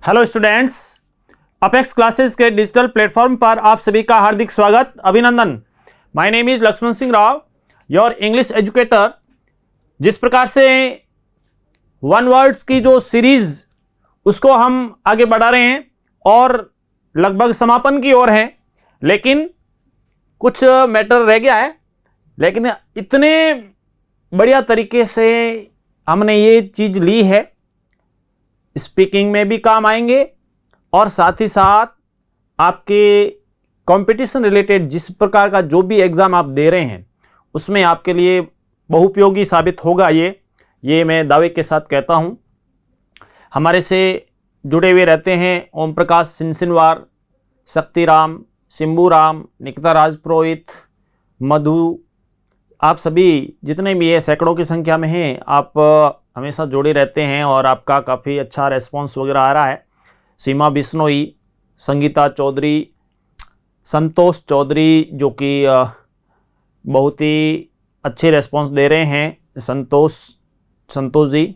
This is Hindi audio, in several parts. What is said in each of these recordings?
हेलो स्टूडेंट्स, अपेक्स क्लासेस के डिजिटल प्लेटफॉर्म पर आप सभी का हार्दिक स्वागत, अभिनंदन। My name is Lakshman Singh Rao, your English educator. जिस प्रकार से वन वर्ड्स की जो सीरीज उसको हम आगे बढ़ा रहे हैं और लगभग समापन की ओर है, लेकिन कुछ मैटर रह गया है। लेकिन इतने बढ़िया तरीके से हमने ये चीज ली है, स्पीकिंग में भी काम आएंगे और साथ ही साथ आपके कंपटीशन रिलेटेड जिस प्रकार का जो भी एग्ज़ाम आप दे रहे हैं उसमें आपके लिए बहुपयोगी साबित होगा। ये मैं दावे के साथ कहता हूँ। हमारे से जुड़े हुए रहते हैं ओम प्रकाश सिनसिनवार, शक्तिराम, सिंबूराम, निकिता राजपुरोहित, मधु, आप सभी जितने भी ये सैकड़ों की संख्या में हैं, आप हमेशा जुड़े रहते हैं और आपका काफ़ी अच्छा रेस्पॉन्स वगैरह आ रहा है। सीमा बिश्नोई, संगीता चौधरी, संतोष चौधरी जो कि बहुत ही अच्छे रेस्पॉन्स दे रहे हैं। संतोष जी,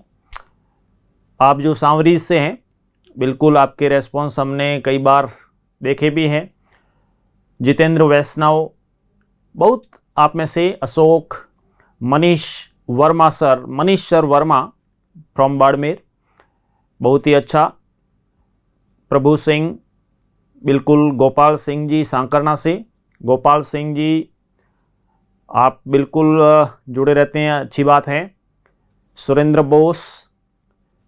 आप जो सांवरीज से हैं, बिल्कुल आपके रेस्पॉन्स हमने कई बार देखे भी हैं। जितेंद्र वैष्णव, बहुत आप में से, अशोक, मनीष सर वर्मा फ्रॉम बाड़मेर, बहुत ही अच्छा। प्रभु सिंह, बिल्कुल। गोपाल सिंह जी सांकरना से, गोपाल सिंह जी आप बिल्कुल जुड़े रहते हैं, अच्छी बात है। सुरेंद्र बोस,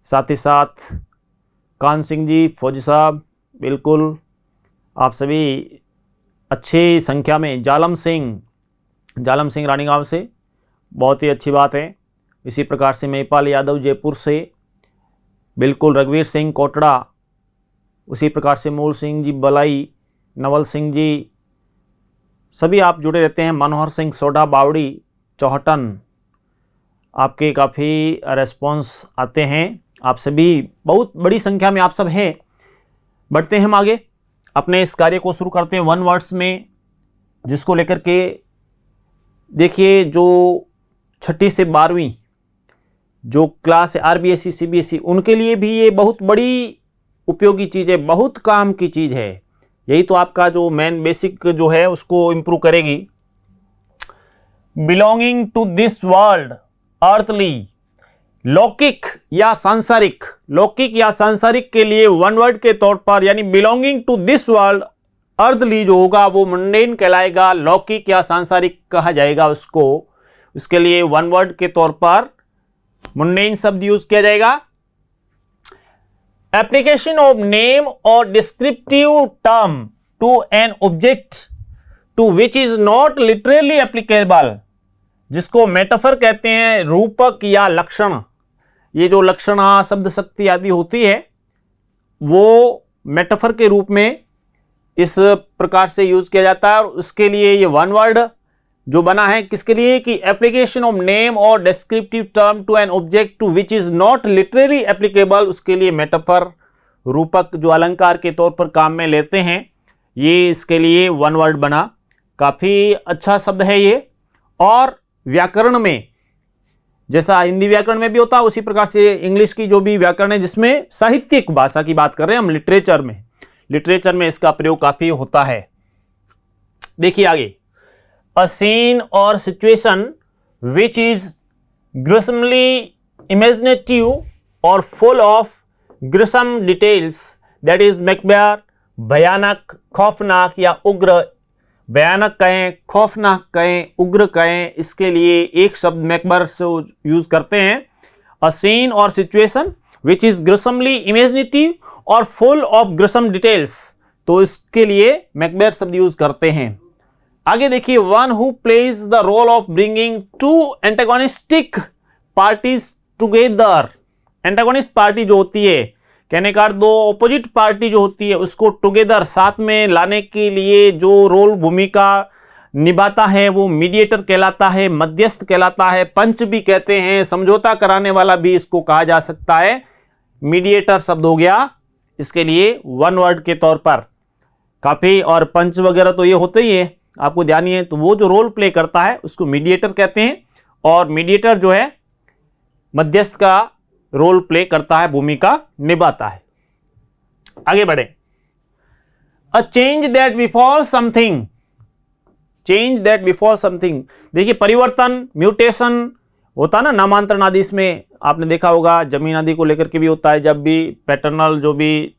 साथ ही साथ कान सिंह जी, फौजी साहब, बिल्कुल आप सभी अच्छी संख्या में। जालम सिंह रानीगांव से, बहुत ही अच्छी बात है। इसी प्रकार से महिपाल यादव जयपुर से, बिल्कुल। रघुवीर सिंह कोटड़ा, उसी प्रकार से मूल सिंह जी बलाई, नवल सिंह जी, सभी आप जुड़े रहते हैं। मनोहर सिंह सोडा बावड़ी, चौहटन, आपके काफ़ी रेस्पॉन्स आते हैं। आप सभी बहुत बड़ी संख्या में आप सब हैं। बढ़ते हैं हम आगे, अपने इस कार्य को शुरू करते हैं वन वर्ड्स में, जिसको लेकर के देखिए जो 6ठी से 12वीं जो क्लास है आरबीएसई सीबीएसई, उनके लिए भी ये बहुत बड़ी उपयोगी चीज़ है, बहुत काम की चीज़ है। यही तो आपका जो मेन बेसिक जो है उसको इम्प्रूव करेगी। Belonging to this world, earthly, लौकिक या सांसारिक, के लिए वन वर्ड के तौर पर, यानी belonging to this world, earthly जो होगा वो मंडेन कहलाएगा, लौकिक या सांसारिक कहा जाएगा उसको। उसके लिए वन वर्ड के तौर पर मुंडेन शब्द यूज किया जाएगा। एप्लीकेशन ऑफ नेम और descriptive term to an object to which is not literally applicable, जिसको मेटाफर कहते हैं, रूपक या लक्षण। ये जो लक्षण शब्द शक्ति आदि होती है वो मेटाफर के रूप में इस प्रकार से यूज किया जाता है। और उसके लिए ये वन वर्ड जो बना है किसके लिए, कि एप्लीकेशन ऑफ नेम और descriptive term to an object to which is not literally applicable, उसके लिए मेटाफर, रूपक जो अलंकार के तौर पर काम में लेते हैं, ये इसके लिए वन वर्ड बना। काफी अच्छा शब्द है ये। और व्याकरण में, जैसा हिंदी व्याकरण में भी होता है उसी प्रकार से इंग्लिश की जो भी व्याकरण है जिसमें साहित्यिक भाषा की बात कर रहे हैं हम, लिटरेचर में इसका प्रयोग काफी होता है। देखिए आगे, A scene or situation which is gruesomely imaginative or full of gruesome details, that is Macbeth, भयानक, खौफनाक या उग्र। भयानक कहें, खौफनाक कहें, उग्र कहें, इसके लिए एक शब्द मैकबेथ से यूज करते हैं। A scene or situation which is gruesomely imaginative or full of gruesome details, तो इसके लिए मैकबेथ शब्द यूज करते हैं। आगे देखिए, one who plays the role of bringing to antagonistic parties together. Antagonist party जो होती है, कहने का दो ऑपोजिट पार्टी जो होती है उसको टुगेदर, साथ में लाने के लिए जो रोल भूमिका निभाता है वो मीडिएटर कहलाता है, मध्यस्थ कहलाता है, पंच भी कहते हैं, समझौता कराने वाला भी इसको कहा जा सकता है। मीडिएटर शब्द हो गया इसके लिए वन वर्ड के तौर पर। काफी और पंच वगैरह तो ये होते ही है, आपको ध्यान ही है। तो वो जो रोल प्ले करता है उसको मीडिएटर कहते हैं, और मीडिएटर जो है मध्यस्थ का रोल प्ले करता है, भूमिका निभाता है। आगे बढ़े। A change that befall something, change that befall something, देखिए परिवर्तन, म्यूटेशन होता ना नामांतरण आदि, इसमें आपने देखा होगा जमीन आदि को लेकर के भी होता है, जब भी पैटर्नल जो भी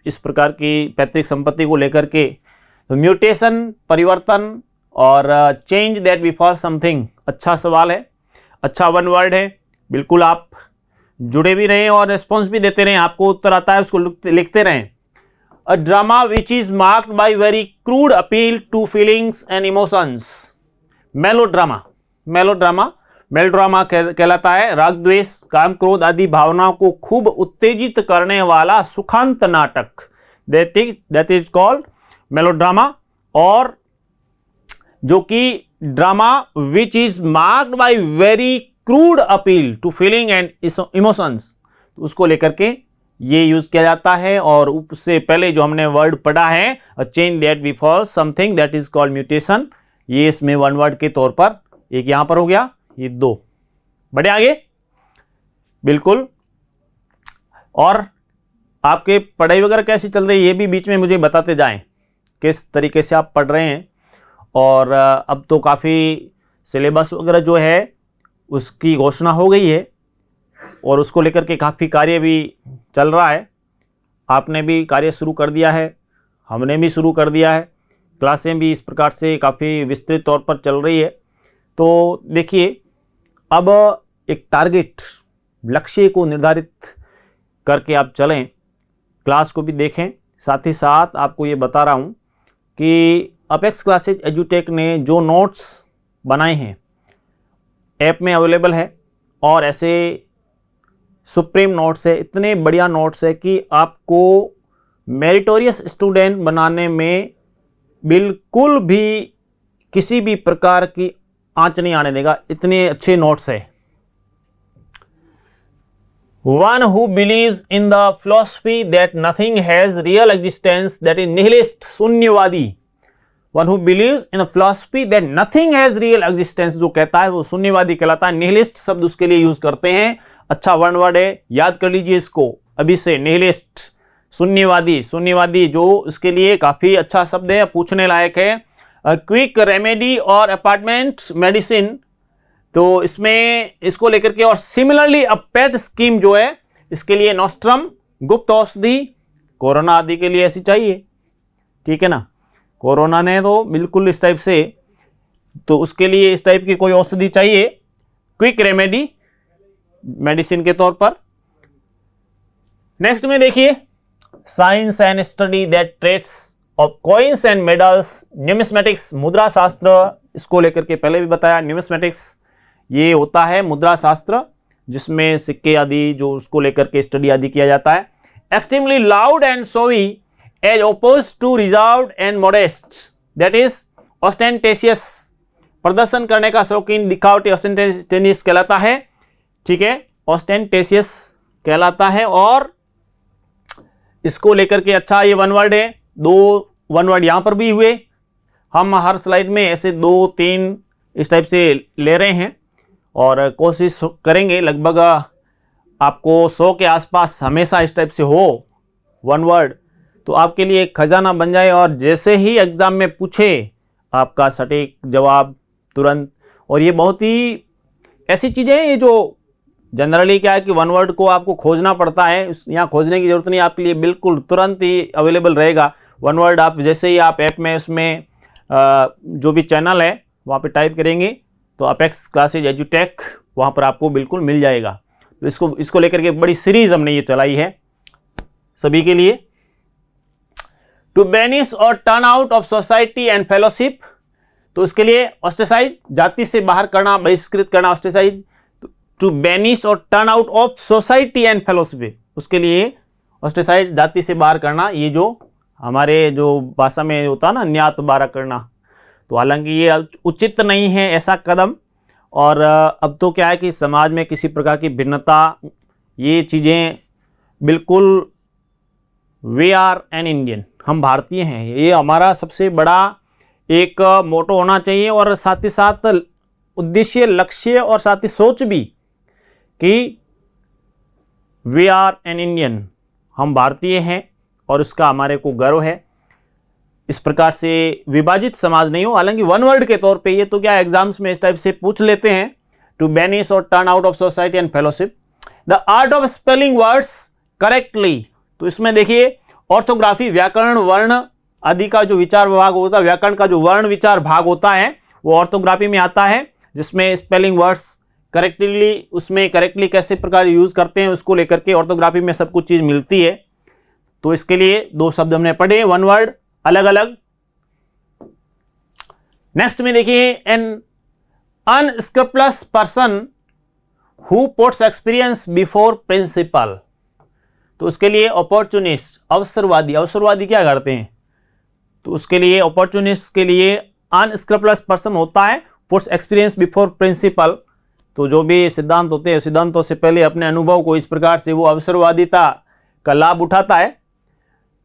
इस प्रकार की पैतृक संपत्ति को लेकर के, तो म्यूटेशन परिवर्तन और चेंज दैट बिफॉल समथिंग, अच्छा सवाल है, अच्छा वन वर्ड है। बिल्कुल आप जुड़े भी रहें और रिस्पॉन्स भी देते रहें, आपको उत्तर आता है उसको लिखते रहें। A drama which is marked by very crude appeal to feelings and emotions, melodrama, melodrama melodrama कहलाता है राग द्वेष काम क्रोध आदि भावनाओं को खूब उत्तेजित करने वाला सुखांत नाटक, दैट इज कॉल्ड मेलोड्रामा। और जो कि drama which is marked by very crude appeal to feeling and emotions, उसको लेकर के ये यूज किया जाता है। और उससे पहले जो हमने वर्ड पढ़ा है change that befall something, that is called mutation, ये इसमें वन वर्ड के तौर पर एक यहां पर हो गया, ये दो। बढ़े आगे, बिल्कुल। और आपके पढ़ाई वगैरह कैसी चल रही है ये भी बीच में मुझे बताते जाएं, किस तरीके से आप पढ़ रहे हैं। और अब तो काफ़ी सिलेबस वगैरह जो है उसकी घोषणा हो गई है और उसको लेकर के काफ़ी कार्य भी चल रहा है। आपने भी कार्य शुरू कर दिया है, हमने भी शुरू कर दिया है, क्लासें भी इस प्रकार से काफ़ी विस्तृत तौर पर चल रही है। तो देखिए, अब एक टारगेट, लक्ष्य को निर्धारित करके आप चलें, क्लास को भी देखें। साथ ही साथ आपको ये बता रहा हूँ कि अपेक्स क्लासेज एजुटेक ने जो नोट्स बनाए हैं ऐप में अवेलेबल है, और ऐसे सुप्रीम नोट्स है, इतने बढ़िया नोट्स है कि आपको मेरिटोरियस स्टूडेंट बनाने में बिल्कुल भी किसी भी प्रकार की आंच नहीं आने देगा, इतने अच्छे नोट्स है। One who believes in the philosophy that nothing has real existence, that is nihilist, शून्यवादी। One who believes in a philosophy that nothing has real existence, जो कहता है वो शून्यवादी कहलाता है। निहिलिस्ट शब्द उसके लिए यूज करते हैं, अच्छा वन वर्ड है, याद कर लीजिए इसको अभी से। निहिलिस्ट, शून्यवादी, शून्यवादी जो उसके लिए काफी अच्छा शब्द है, पूछने लायक है। क्विक रेमेडी और अपार्टमेंट मेडिसिन, तो इसमें इसको लेकर के, और सिमिलरली अ पेट स्कीम जो है इसके लिए नोस्ट्रम, गुप्त औषधि, कोरोना आदि के लिए ऐसी चाहिए, ठीक है ना। कोरोना ने तो बिल्कुल इस टाइप से, तो उसके लिए इस टाइप की कोई औषधि चाहिए, क्विक रेमेडी मेडिसिन के तौर पर। नेक्स्ट में देखिए, science and study that traits of coins and medals, numismatics, मुद्रा शास्त्र, इसको लेकर के पहले भी बताया। न्यूमिस्मेटिक्स ये होता है मुद्रा शास्त्र, जिसमें सिक्के आदि जो उसको लेकर के स्टडी आदि किया जाता है। Extremely loud and showy as oppose to reserved and modest, that is ostentatious, प्रदर्शन करने का शौकीन, दिखावटी, ऑस्टेंटेशियस कहलाता है, ठीक है, ऑस्टेंटेशियस कहलाता है। और इसको लेकर के अच्छा ये वन वर्ड है, दो वन वर्ड यहां पर भी हुए, हम हर स्लाइड में ऐसे 2-3 इस टाइप से ले रहे हैं और कोशिश करेंगे लगभग आपको 100 के आसपास हमेशा इस टाइप से हो वन वर्ड, तो आपके लिए एक खजाना बन जाए। और जैसे ही एग्जाम में पूछे आपका सटीक जवाब तुरंत। और ये बहुत ही ऐसी चीज़ें हैं ये जो जनरली क्या है कि वन वर्ड को आपको खोजना पड़ता है, यहाँ खोजने की जरूरत नहीं, आपके लिए बिल्कुल तुरंत ही अवेलेबल रहेगा वन वर्ड। आप जैसे ही आप ऐप में उसमें जो भी चैनल है वहाँ पे टाइप करेंगे तो अपेक्स क्लासेज एजुटेक वहाँ पर आपको बिल्कुल मिल जाएगा। तो इसको लेकर के बड़ी सीरीज हमने ये चलाई है सभी के लिए। टू बेनिश और turn out of society and fellowship, तो इसके लिए ऑस्ट्रेसाइज, जाति से बाहर करना, बहिष्कृत करना, ऑस्ट्रेसाइज। टू बेनिश और turn out of society and fellowship, उसके लिए ऑस्ट्रेसाइज, जाति से बाहर करना, ये जो हमारे जो भाषा में होता है ना न्यात बारह करना, तो हालांकि ये उचित नहीं है ऐसा कदम। और अब तो क्या है कि समाज में किसी प्रकार की भिन्नता, ये चीज़ें बिल्कुल, वी आर एन इंडियन, हम भारतीय हैं, ये हमारा सबसे बड़ा एक मोटो होना चाहिए। और साथ ही साथ उद्देश्य, लक्ष्य और साथ ही सोच भी कि वी आर एन इंडियन, हम भारतीय हैं और उसका हमारे को गर्व है। इस प्रकार से विभाजित समाज नहीं हो, हालांकि वन वर्ड के तौर पे ये तो क्या एग्जाम्स में इस टाइप से पूछ लेते हैं, टू बैनिश और turn out of society and fellowship. The art of spelling words correctly, तो इसमें देखिए ऑर्थोग्राफी व्याकरण वर्ण आदि का जो विचार विभाग होता है, व्याकरण का जो वर्ण विचार भाग होता है वो ऑर्थोग्राफी में आता है, जिसमें स्पेलिंग वर्ड्स करेक्टली, उसमें करेक्टली कैसे प्रकार यूज करते हैं उसको लेकर के ऑर्थोग्राफी में सब कुछ चीज मिलती है। तो इसके लिए दो शब्द हमने पढ़े, वन वर्ड अलग अलग। नेक्स्ट में देखिए, an unscrupulous person who puts experience before principle, तो उसके लिए अपॉर्चुनिस्ट अवसरवादी, अवसरवादी क्या करते हैं, तो उसके लिए अपॉर्चुनिस्ट के लिए अनस्क्रपलस पर्सन होता है, पुट्स एक्सपीरियंस बिफोर प्रिंसिपल, तो जो भी सिद्धांत होते हैं सिद्धांतों से पहले अपने अनुभव को इस प्रकार से वो अवसरवादिता का लाभ उठाता है।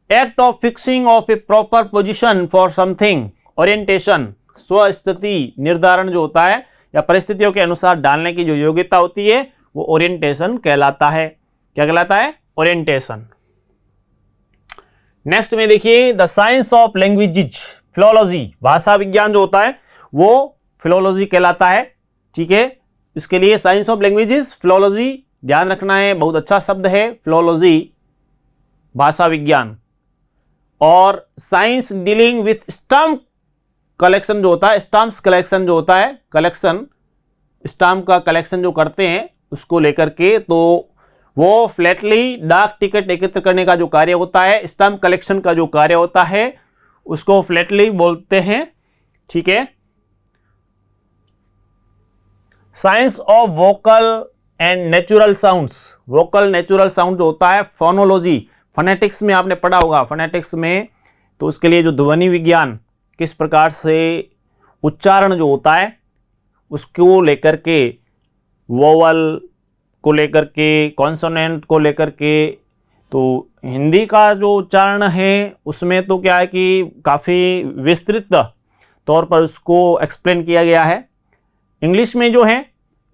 Act of fixing of a proper position for something, orientation स्वस्थिति निर्धारण जो होता है या परिस्थितियों के अनुसार डालने की जो योग्यता होती है वो ओरिएंटेशन कहलाता है। क्या कहलाता है? ओरिएंटेशन। नेक्स्ट में देखिए, the science of languages philology, भाषा विज्ञान जो होता है वो फिलोलॉजी कहलाता है। ठीक है, इसके लिए साइंस ऑफ लैंग्वेजेस फिलोलॉजी ध्यान रखना है, बहुत अच्छा शब्द है फिलोलॉजी, भाषा विज्ञान। और science dealing with stamp collection जो होता है, स्टाम्प्स कलेक्शन जो होता है, कलेक्शन स्टाम्प का कलेक्शन जो करते हैं उसको लेकर के, तो वो फ्लैटली डाक टिकट एकत्र करने का जो कार्य होता है, स्टाम्प कलेक्शन का जो कार्य होता है उसको फ्लैटली बोलते हैं। ठीक है, science of vocal and natural sounds, vocal natural sound जो होता है फोनोलॉजी, फोनेटिक्स में आपने पढ़ा होगा फोनेटिक्स में, तो उसके लिए जो ध्वनि विज्ञान किस प्रकार से उच्चारण जो होता है उसको लेकर के, वोवल को लेकर के, कॉन्सोनेंट को लेकर के, तो हिंदी का जो उच्चारण है उसमें तो क्या है कि काफ़ी विस्तृत तौर पर उसको एक्सप्लेन किया गया है। इंग्लिश में जो है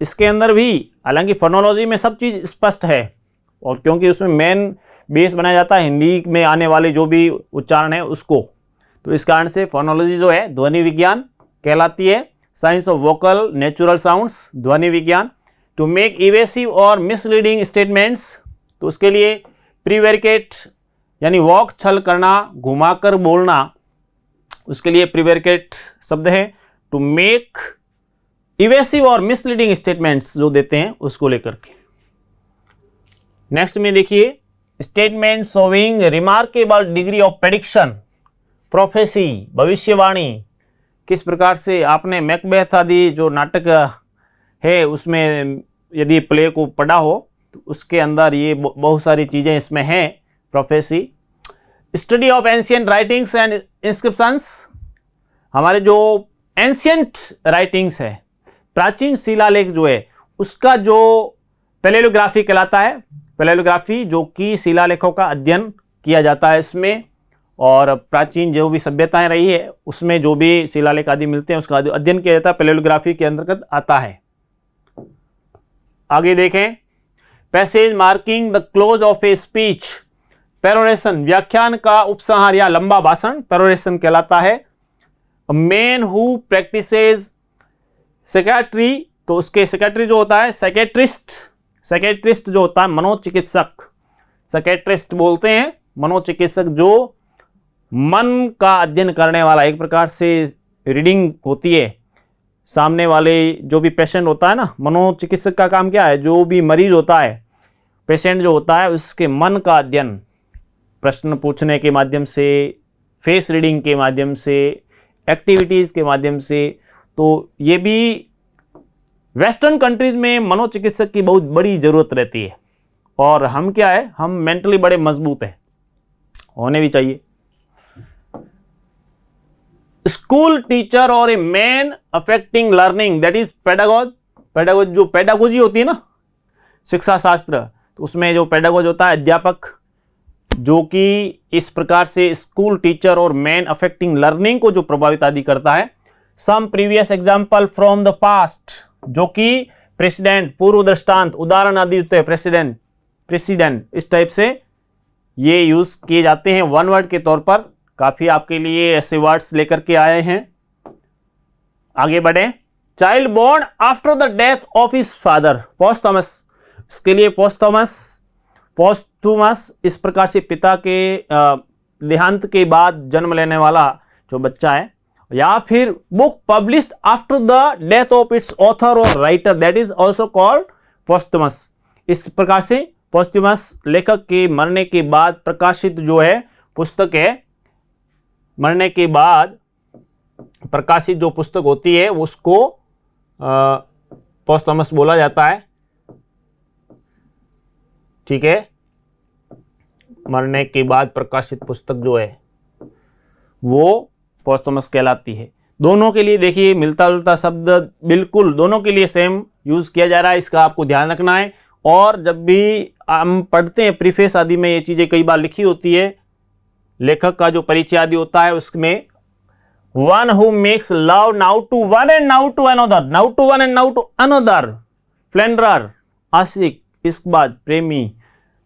इसके अंदर भी, हालांकि फोनोलॉजी में सब चीज़ स्पष्ट है, और क्योंकि उसमें मेन बेस बनाया जाता है हिंदी में आने वाले जो भी उच्चारण है उसको, तो इस कारण से फोनोलॉजी जो है ध्वनि विज्ञान कहलाती है। Science of vocal natural sounds, ध्वनि विज्ञान। टू मेक इवेसिव और मिसलीडिंग स्टेटमेंट्स, तो उसके लिए प्रीवेरिकेट यानी वॉक छल करना, घुमाकर बोलना, उसके लिए प्रीवेरिकेट शब्द है। टू मेक इवेसिव और मिसलीडिंग स्टेटमेंट्स जो देते हैं उसको लेकर के। नेक्स्ट में देखिए, statement showing remarkable degree of prediction, prophecy भविष्यवाणी, किस प्रकार से आपने मैकबेथ आदि जो नाटक है उसमें यदि प्ले को पढ़ा हो तो उसके अंदर ये बहुत सारी चीज़ें इसमें हैं। Prophecy, study of ancient writings and inscriptions, हमारे जो एंशियंट राइटिंग्स है, प्राचीन शिलालेख जो है उसका जो पैलेलोग्राफी कहलाता है। पैलेलोग्राफी जो कि शिलालेखों का अध्ययन किया जाता है इसमें, और प्राचीन जो भी सभ्यताएं रही है उसमें जो भी शिलालेख आदि मिलते हैं उसका अध्ययन किया जाता है, पैलेलोग्राफी के अंतर्गत आता है। आगे देखें, passage marking the close of a speech, peroration व्याख्यान का उपसंहार या लंबा भाषण पेरोरेशन कहलाता है। मैन हु प्रैक्टिसेस सेक्रेटरी, तो उसके सेक्रेटरी जो होता है साइकेट्रिस्ट, साइकेट्रिस्ट जो होता है मनोचिकित्सक, साइकेट्रिस्ट बोलते हैं मनोचिकित्सक, जो मन का अध्ययन करने वाला, एक प्रकार से रीडिंग होती है सामने वाले जो भी पेशेंट होता है ना, मनोचिकित्सक का काम क्या है, जो भी मरीज होता है, पेशेंट जो होता है उसके मन का अध्ययन प्रश्न पूछने के माध्यम से, फेस रीडिंग के माध्यम से, एक्टिविटीज़ के माध्यम से। तो ये भी वेस्टर्न कंट्रीज में मनोचिकित्सक की बहुत बड़ी ज़रूरत रहती है, और हम क्या है, हम मेंटली बड़े मजबूत हैं, होने भी चाहिए। स्कूल टीचर और a man affecting learning, that is pedagogue, pedagogue जो पेडागोजी होती है ना शिक्षा शास्त्र, तो उसमें जो पेडागोज होता है अध्यापक, जो कि इस प्रकार से स्कूल टीचर और मैन अफेक्टिंग लर्निंग को जो प्रभावित आदि करता है। Some previous example from the past, जो कि प्रेसिडेंट पूर्व दृष्टांत, उदाहरण आदि होते हैं, प्रेसिडेंट प्रेसिडेंट इस टाइप से ये यूज किए जाते हैं वन वर्ड के तौर पर। काफी आपके लिए ऐसे वर्ड्स लेकर के आए हैं। आगे बढ़े। Child born after the death of his father, posthumous. इसके लिए पोस्टुमस इस प्रकार से पिता के देहांत के बाद जन्म लेने वाला जो बच्चा है, या फिर book published after the death of its author और writer, that is also called posthumous. इस प्रकार से पोस्टमस लेखक के मरने के बाद प्रकाशित जो है पुस्तक है, मरने के बाद प्रकाशित जो पुस्तक होती है उसको पोस्टमस बोला जाता है। ठीक है, मरने के बाद प्रकाशित पुस्तक जो है वो पोस्टमस कहलाती है। दोनों के लिए देखिए मिलता जुलता शब्द, बिल्कुल दोनों के लिए सेम यूज किया जा रहा है, इसका आपको ध्यान रखना है। और जब भी हम पढ़ते हैं प्रीफेस आदि में ये चीजें कई बार लिखी होती है, लेखक का जो परिचय आदि होता है उसमें one who makes love now to one and now to another, now to one and now to another, philanderer आशिक, इसके बाद प्रेमी,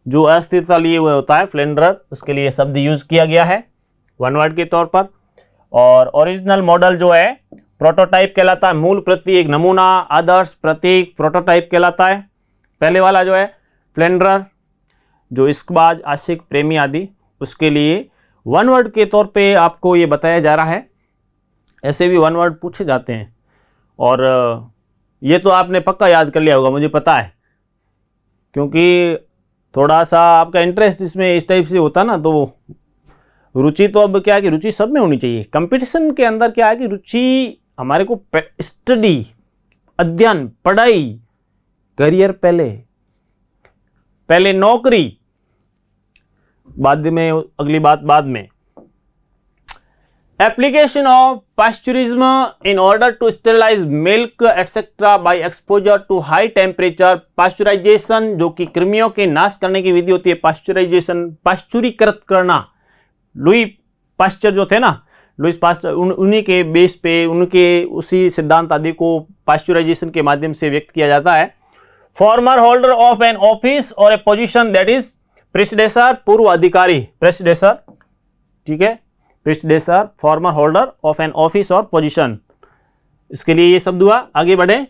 जो अस्थिरता लिए हुए होता है फ्लेंडरर, उसके लिए शब्द यूज किया गया है वन वर्ड के तौर पर। और ओरिजिनल मॉडल जो है प्रोटोटाइप कहलाता है, मूल प्रति एक नमूना, आदर्श प्रतीक प्रोटोटाइप कहलाता है। पहले वाला जो है फ्लेंडरर, जो इश्कबाज, आशिक, प्रेमी आदि, उसके लिए वन वर्ड के तौर पे आपको ये बताया जा रहा है। ऐसे भी वन वर्ड पूछे जाते हैं और ये तो आपने पक्का याद कर लिया होगा, मुझे पता है, क्योंकि थोड़ा सा आपका इंटरेस्ट इसमें इस टाइप से होता ना, तो रुचि तो अब क्या है कि रुचि सब में होनी चाहिए। कंपटीशन के अंदर क्या है कि रुचि हमारे को स्टडी, अध्ययन, पढ़ाई, करियर पहले नौकरी, बाद में अगली बात बाद में। Application of pasteurism in order to sterilise milk etcetera by exposure to high temperature. Pasteurisation जो कि कृमियों के नाश करने की विधि होती है, पास्चुराइजेशन, पास्चुरीकृत करना। लुई पास्चर जो थे ना, लुईस पास्चर, उन्हीं के बेस पे, उनके उसी सिद्धांत आदि को पास्चुराइजेशन के माध्यम से व्यक्त किया जाता है। Former holder of an office और a position, that is predecessor, पूर्व अधिकारी, प्रेसिडेसर। ठीक है, predecessor, former holder of an office और पोजीशन, इसके लिए ये शब्द हुआ। आगे बढ़े।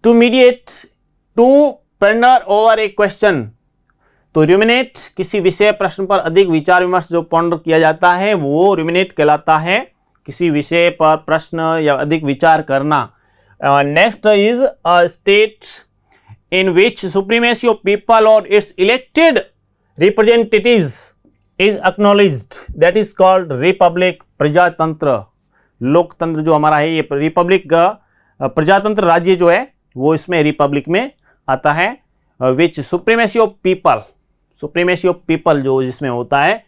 To mediate, to ponder over a question, to ruminate किसी विषय प्रश्न पर अधिक विचार विमर्श जो पॉन्डर किया जाता है वो रुमिनेट कहलाता है, किसी विषय पर प्रश्न या अधिक विचार करना। Next is a state in which supremacy of people और its elected representatives is acknowledged, that is called republic, प्रजातंत्र। लोकतंत्र जो हमारा है ये रिपब्लिक, प्रजातंत्र राज्य जो है वो इसमें रिपब्लिक में आता है। Which supremacy of people, supremacy of people जो जिसमें होता है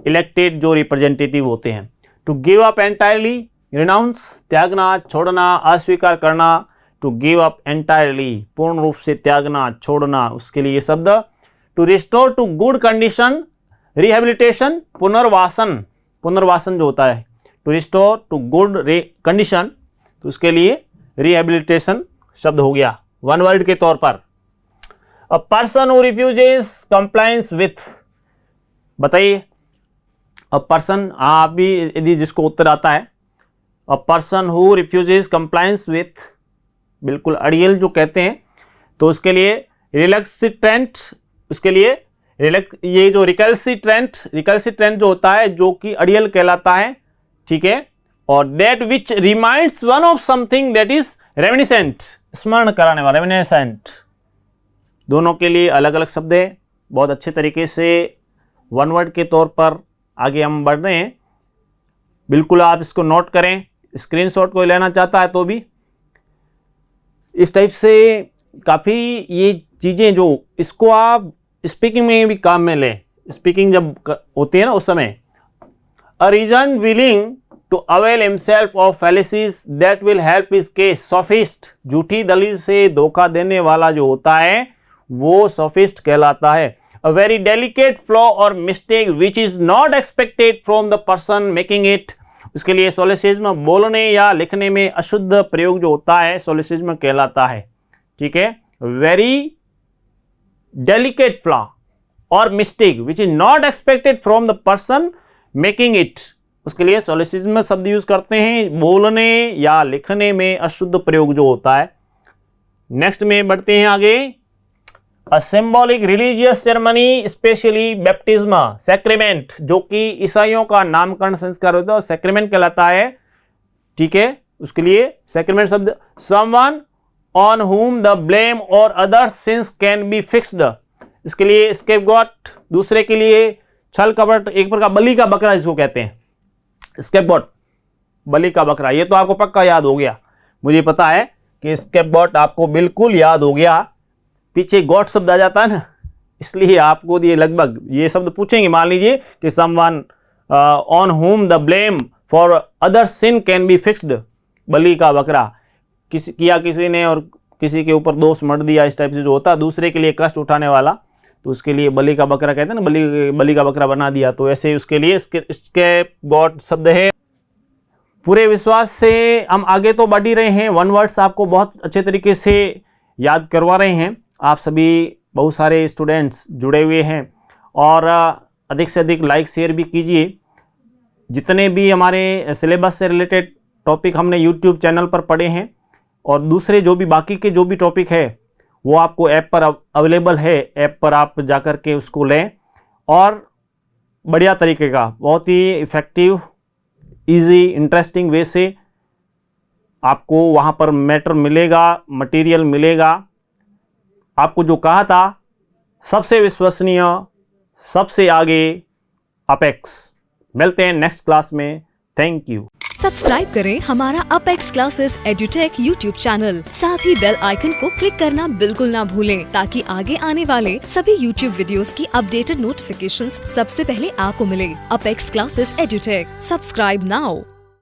इलेक्टेड जो रिप्रेजेंटेटिव होते हैं। To give up entirely, renounce, त्यागना, छोड़ना, अस्वीकार करना। टू गिव अप एंटायरली, पूर्ण रूप से त्यागना, छोड़ना, उसके लिए शब्द। To restore to good condition, rehabilitation, पुनर्वासन, पुनर्वासन जो होता है, to restore to good condition, तो उसके लिए रिहेबिलिटेशन शब्द हो गया वन वर्ड के तौर पर। A person who refuses compliance with, बताइए। A person, आप भी यदि जिसको उत्तर आता है, A person who refuses compliance with, बिल्कुल अड़ियल जो कहते हैं, तो उसके लिए रिलैक्सिट्रेंट, उसके लिए ये जो रिकल्सिट्रेंट जो होता है जो कि अड़ियल कहलाता है। ठीक है, और that which reminds one of something that is reminiscent, स्मरण कराने वाला, reminiscent। दोनों के लिए अलग अलग शब्द है। बहुत अच्छे तरीके से वन वर्ड के तौर पर आगे हम बढ़ रहे हैं, बिल्कुल आप इसको नोट करें। स्क्रीनशॉट कोई लेना चाहता है तो भी इस टाइप से काफ़ी ये चीज़ें जो इसको आप स्पीकिंग में भी काम में लें। स्पीकिंग जब होती है ना उस समय, a reason willing to avail himself of fallacies that will help his case, sophist, झूठी दलील से धोखा देने वाला जो होता है वो सोफिस्ट कहलाता है। अ वेरी डेलिकेट फ्लॉ और mistake which is not expected from the person making it, इसके लिए सोलिसिज्म, बोलने या लिखने में अशुद्ध प्रयोग जो होता है सोलिसिज्म कहलाता है। ठीक है, वेरी डेलिकेट फ्लॉ और mistake which is not expected from the person making it, उसके लिए सोलिसिज्म में शब्द यूज करते हैं। बोलने या लिखने में अशुद्ध प्रयोग जो होता है। नेक्स्ट में बढ़ते हैं आगे। A symbolic religious ceremony specially baptism a sacrament, जो कि ईसाइयों का नामकरण संस्कार होता है और सैक्रेमेंट कहलाता है। ठीक है, उसके लिए सैक्रेमेंट शब्द someone on whom the blame or other sins can be fixed, इसके लिए स्केपगॉट, दूसरे के लिए छल कपट, एक प्रकार बलि का बकरा जिसको कहते हैं, स्केपगॉट बलि का बकरा। ये तो आपको पक्का याद हो गया, मुझे पता है कि स्केपगॉट आपको बिल्कुल याद हो गया। पीछे गॉट शब्द आ जाता है ना, इसलिए आपको ये लगभग ये शब्द पूछेंगे। मान लीजिए कि someone on whom the blame for other sin can be fixed, बलि का बकरा, किसी ने और किसी के ऊपर दोष मढ़ दिया, इस टाइप से जो होता है दूसरे के लिए कष्ट उठाने वाला, तो उसके लिए बलि का बकरा कहते हैं ना, बलि का बकरा बना दिया, तो ऐसे उसके लिए इसके गॉड शब्द है। पूरे विश्वास से हम आगे तो बढ़ ही रहे हैं, वन वर्ड्स आपको बहुत अच्छे तरीके से याद करवा रहे हैं। आप सभी बहुत सारे स्टूडेंट्स जुड़े हुए हैं और अधिक से अधिक लाइक शेयर भी कीजिए। जितने भी हमारे सिलेबस से रिलेटेड टॉपिक हमने यूट्यूब चैनल पर पढ़े हैं और दूसरे जो भी बाकी के जो भी टॉपिक है वो आपको ऐप पर अवेलेबल है, ऐप पर आप जाकर के उसको लें और बढ़िया तरीके का, बहुत ही इफ़ेक्टिव, इजी, इंटरेस्टिंग वे से आपको वहाँ पर मैटर मिलेगा, मटेरियल मिलेगा। आपको जो कहा था सबसे विश्वसनीय, सबसे आगे अपेक्स। मिलते हैं नेक्स्ट क्लास में। Thank you. सब्सक्राइब करें हमारा Apex Classes Edutech YouTube channel, साथ ही बेल आइकन को क्लिक करना बिल्कुल ना भूलें ताकि आगे आने वाले सभी यूट्यूब वीडियोस की अपडेटेड नोटिफिकेशंस सबसे पहले आपको मिले। Apex Classes Edutech, subscribe now.